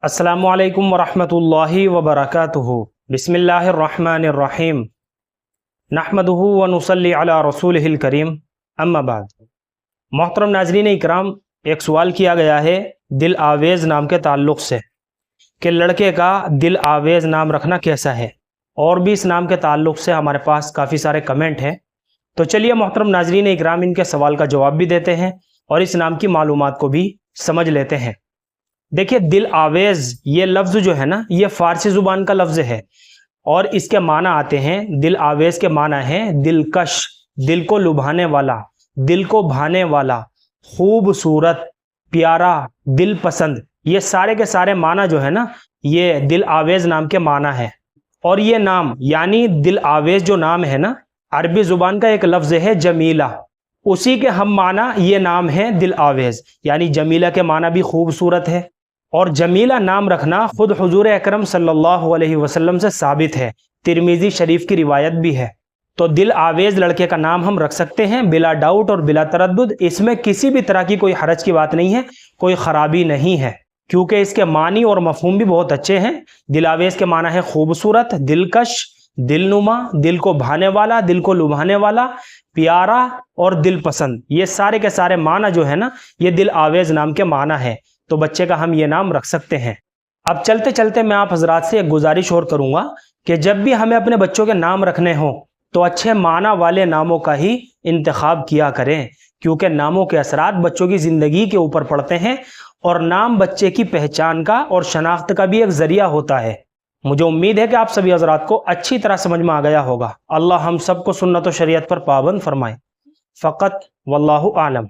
अस्सलामुअलैकुम वरहमतुल्लाहि वबरकातुहु। बिस्मिल्लाहिर्रहमानिर्रहीम। नहमदुहु व नुसल्ली अला रसूलिहिल करीम। अम्मा बाद। मोहतरम नाज़रीन इकराम, एक सवाल किया गया है दिल आवेज़ नाम के ताल्लुक़ से कि लड़के का दिल आवेज़ नाम रखना कैसा है, और भी इस नाम के ताल्लुक़ से हमारे पास काफ़ी सारे कमेंट हैं। तो चलिए मोहतरम नाज़रीन इकराम, इनके सवाल का जवाब भी देते हैं और इस नाम की मालूमात को भी समझ लेते हैं। देखिए, दिल आवेज़ ये लफ्ज़ जो है ना, ये फ़ारसी ज़ुबान का लफ्ज़ है और इसके माना आते हैं, दिल आवेज़ के माना है दिलकश, दिल को लुभाने वाला, दिल को भाने वाला, खूबसूरत, प्यारा, दिल पसंद। ये सारे के सारे माना जो है ना, ये दिल आवेज़ नाम के माना है। और ये नाम यानी दिल आवेज़ जो नाम है ना, अरबी ज़ुबान का एक लफ्ज़ है जमीला, उसी के हम माना ये नाम है दिल आवेज़। यानी जमीला के माना भी खूबसूरत है, और जमीला नाम रखना खुद हुजूर अकरम सल्लल्लाहु अलैहि वसल्लम से साबित है, तिरमिज़ी शरीफ की रिवायत भी है। तो दिल आवेज़ लड़के का नाम हम रख सकते हैं बिला डाउट और बिला तरद्दुद। इसमें किसी भी तरह की कोई हरज की बात नहीं है, कोई ख़राबी नहीं है, क्योंकि इसके मानी और मफ़हूम भी बहुत अच्छे हैं। दिल आवेज़ के माना है खूबसूरत, दिलकश, दिलनुमा, दिल को भाने वाला, दिल को लुभाने वाला, प्यारा और दिल पसंद। ये सारे के सारे माना जो है ना, ये दिल आवेज़ नाम के माना है। तो बच्चे का हम ये नाम रख सकते हैं। अब चलते चलते मैं आप हजरात से एक गुजारिश और करूँगा कि जब भी हमें अपने बच्चों के नाम रखने हों तो अच्छे माना वाले नामों का ही इंतखाब किया करें, क्योंकि नामों के असरात बच्चों की ज़िंदगी के ऊपर पड़ते हैं और नाम बच्चे की पहचान का और शनाख्त का भी एक ज़रिया होता है। मुझे उम्मीद है कि आप सभी हजरात को अच्छी तरह समझ में आ गया होगा। अल्लाह हम सबको सुन्नत और शरीयत पर पाबंद फरमाए। फ़कत वल्लाहु आलम।